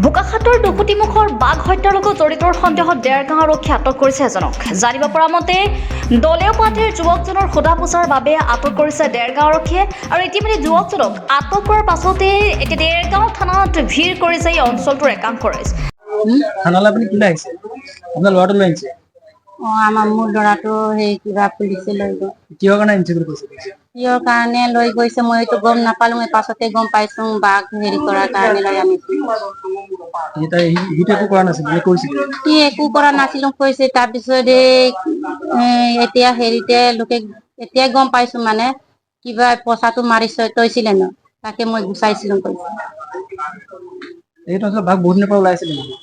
বোকাখাটৰ দুকুটিমুখৰ বাঘ হত্যাৰ লগত জড়িতৰ সন্দেহত ডেৰগাঁও আৰক্ষী আটক কৰিছে এজনক। জানিব পৰা মতে দলীয় পাৰ্টীৰ যুৱকজনৰ সোধা পোছাৰ বাবে আটক কৰিছে ডেৰগাঁও আৰক্ষীয়ে আৰু ইতিমধ্যে যুৱকজনক আটক কৰাৰ পাছতে এতিয়া ডেৰগাঁও থানাত ভিৰ কৰিছে এই অঞ্চলটোৰ একাংশ ৰাইজ। থানালৈ আপুনি কি আহিছে? আপোনাৰ ল'ৰাটো লৈ আহিছে? আমাৰ মোৰ ল'ৰাটো সেই কিবা পুলিচে লৈ গ'ল। কিহৰ কাৰণে আনিছে বুলি কৈছে? কিহৰ কাৰণে লৈ গৈছে মইতো গম নাপালো, পাছতে গম পাইছো বাঘ হেৰি কৰাৰ কাৰণে লৈ আনিছো। সিটো একো কৰা নাছিল বুলি কৈছিলে? সি একো কৰা নাছিলো কৈছে, তাৰপিছত এতিয়া হেৰিতে লোকে এতিয়া গম পাইছো মানে কিবা পইচাটো মাৰি থৈছিলে ন, তাকে মই গুচাইছিলো কৈছে। এইটো আচলতে বাঘ বহুত দিনৰ পৰা ওলাই আছিলে নেকি?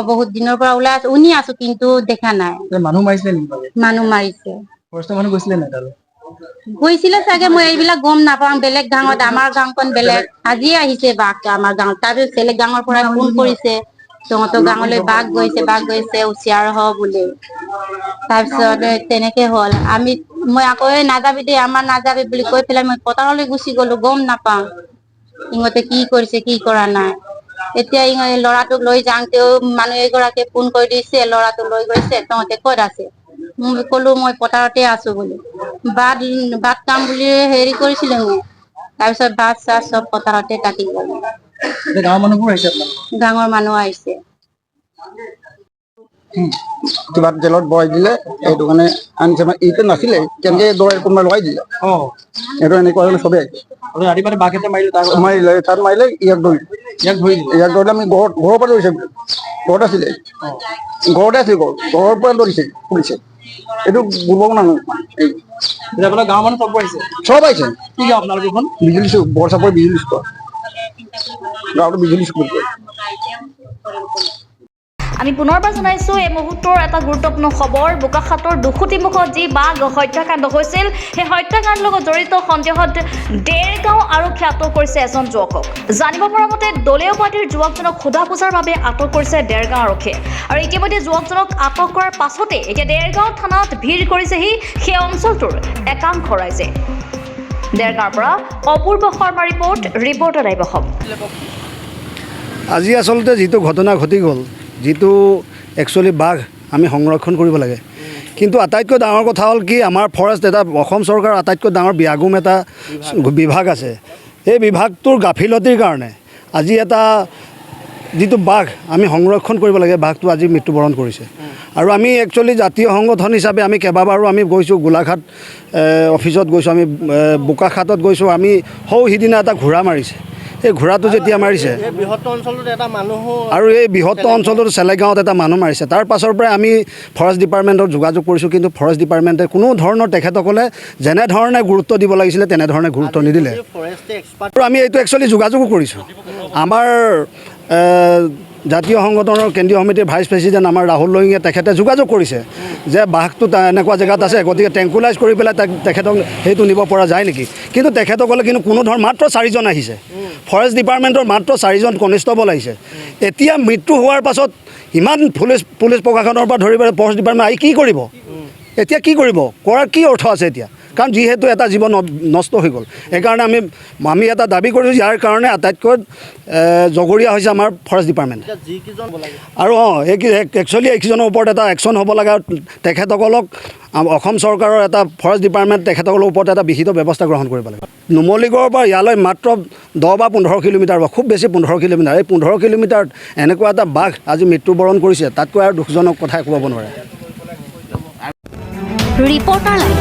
বহুত দিনৰ পৰা ওলাই আছো, শুনি আছো কিন্তু দেখা নাই। মানুহ মাৰিছিলে নেকি? মানুহ মাৰিছে। ফৰেষ্টৰ মানুহ গৈছিলে নাই তালৈ? গৈছিলে চাগে, মই এইবিলাক গম নাপাওঁ। বেলেগ গাঁৱত, আমাৰ গাঁওখন বেলেগ। আজিয়ে আহিছে বাঘ আমাৰ গাঁৱত, তাৰপিছত বেলেগ গাঁৱৰ পৰা ফোন কৰিছে তহঁতৰ গাঁৱলৈ বাঘ গৈছে উচিয়াৰ হ বুলি। তাৰপিছত তেনেকে হ'ল, মই আকৌ নাযাবি দেই, আমাৰ নাযাবি বুলি কৈ পেলাই মই পথাৰলৈ গুচি গলো, গম নাপাওঁ ইহঁতে কি কৰিছে কি কৰা নাই। এতিয়া ল'ৰাটোক লৈ যাওঁতেও মানুহ এগৰাকীয়ে ফোন কৰি দিছে, ল'ৰাটো লৈ গৈছে, তহঁতে ক'ত আছে? মই কলো মই পথাৰতে আছো বুলি। বাট কাম বুলি হেৰি কৰিছিলে মোক, তাৰপিছত বাট চাত চব পথাৰতে কাটি গ'ল। গাঁৱৰ মানুহবোৰ আহিছে? ডাঙৰ মানুহ আহিছে। কিবা তেলত বৰাই দিলে, সেইটো কাৰণে আনিছে। ইটো নাছিলে কেনেকে দৰাই কোনোবাই লগাই দিলে। এইটো এনেকুৱা হলে চবেই ৰাতিপুৱা বাঘ এটা মাৰিলে, তাত মাৰিলে, ইয়াক ধৰিলে। আমি ঘৰৰ পৰা ধৰিছে, ঘৰত আছিলে, ঘৰৰ পৰা ধৰিছে পুলিচে। এইটো বুৰ্বক মানুহ। গাঁৱৰ মানুহ চব আহিছে? চব আহিছে। কি গাঁও আপোনালোক এইখন? বিজুলী চুক, বৰচাপৰি বিজুলী চুক, গাঁৱটো বিজুলী চুক। আমি পুনৰবাৰ জনাইছো এই মুহূৰ্তৰ এটা গুৰুত্বপূৰ্ণ খবৰ। বোকাখাটৰ দুকুটিমুখত যি বাঘ হত্যাকাণ্ড হৈছিল, সেই হত্যাকাণ্ডৰ লগত জড়িত সন্দেহত ডেৰগাঁও আৰক্ষী আটক কৰিছে এজন যুৱকক। জানিব পৰা মতে দলীয় পাৰ্টীৰ যুৱকজনক সোধা পোছাৰ বাবে আটক কৰিছে ডেৰগাঁও আৰক্ষীয়ে আৰু ইতিমধ্যে যুৱকজনক আটক কৰাৰ পাছতে এতিয়া ডেৰগাঁও থানাত ভিৰ কৰিছেহি সেই অঞ্চলটোৰ একাংশ ৰাইজে। ডেৰগাঁৱৰ পৰা অপূৰ্ব শৰ্মা ৰিপৰ্টাৰ আহিব। আজি আচলতে যিটো ঘটনা ঘটি গ'ল, যিটো একচুৱেলি বাঘ আমি সংৰক্ষণ কৰিব লাগে, কিন্তু আটাইতকৈ ডাঙৰ কথা হ'ল কি, আমাৰ ফৰেষ্ট এটা অসম চৰকাৰৰ আটাইতকৈ ডাঙৰ ব্যাগুম এটা বিভাগ আছে। এই বিভাগটোৰ গাফিলতিৰ কাৰণে আজি এটা যিটো বাঘ আমি সংৰক্ষণ কৰিব লাগে, বাঘটো আজি মৃত্যুবৰণ কৰিছে। আৰু আমি একচুৱেলি জাতীয় সংগঠন হিচাপে আমি কেইবাবাৰো আমি গৈছোঁ, গোলাঘাট অফিচত গৈছোঁ, আমি বোকাখাটত গৈছোঁ। আমি সিদিনা এটা ঘোঁৰা মাৰিছে, এই ঘোঁৰাটো যেতিয়া মাৰিছে আৰু এই বৃহত্তৰ অঞ্চলটোত চেলেগাঁৱত এটা মানুহ মাৰিছে। তাৰ পাছৰ পৰাই আমি ফৰেষ্ট ডিপাৰ্টমেণ্টত যোগাযোগ কৰিছোঁ, কিন্তু ফৰেষ্ট ডিপাৰ্টমেণ্টে কোনো ধৰণৰ তেখেতসকলে যেনেধৰণে গুৰুত্ব দিব লাগিছিলে তেনেধৰণে গুৰুত্ব নিদিলে। আৰু আমি এইটো একচুৱেলি যোগাযোগো কৰিছোঁ। আমাৰ জাতীয় সংগঠনৰ কেন্দ্ৰীয় সমিতিৰ ভাইচ প্ৰেছিডেণ্ট আমাৰ ৰাহুল লহিঙে তেখেতে যোগাযোগ কৰিছে যে বাঘটো এনেকুৱা জেগাত আছে, গতিকে ট্ৰেংকুলাইজ কৰি পেলাই তেখেতক সেইটো নিব পৰা যায় নেকি। কিন্তু তেখেতসকলে কোনো ধৰণৰ মাত্ৰ 4জন আহিছে, ফৰেষ্ট ডিপাৰ্টমেণ্টৰ মাত্ৰ 4জন কনিষ্টবল আহিছে। এতিয়া মৃত্যু হোৱাৰ পাছত ইমান পুলিচ প্ৰশাসনৰ পৰা ধৰি পেলাই ফৰেষ্ট ডিপাৰ্টমেণ্ট আহি কি কৰিব? এতিয়া কি কৰিব? কৰাৰ কি অৰ্থ আছে এতিয়া? কাৰণ যিহেতু এটা জীৱন নষ্ট হৈ গ'ল। সেইকাৰণে আমি এটা দাবী কৰিছোঁ, ইয়াৰ কাৰণে আটাইতকৈ জগৰীয়া হৈছে আমাৰ ফৰেষ্ট ডিপাৰ্টমেণ্ট। আৰু একচুৱেলি এইকেইজনৰ ওপৰত এটা একশ্যন হ'ব লাগে, আৰু তেখেতসকলক অসম চৰকাৰৰ এটা ফৰেষ্ট ডিপাৰ্টমেণ্ট তেখেতসকলৰ ওপৰত এটা বিহিত ব্যৱস্থা গ্ৰহণ কৰিব লাগে। নুমলীগড়ৰ পৰা ইয়ালৈ মাত্ৰ 10 বা 15 কিলোমিটাৰ বা খুব বেছি 15 কিলোমিটাৰ। এই 15 কিলোমিটাৰত এনেকুৱা এটা বাঘ আজি মৃত্যুবৰণ কৰিছে, তাতকৈ আৰু দুখজনক কথা ক'ব নোৱাৰে। Reporter live.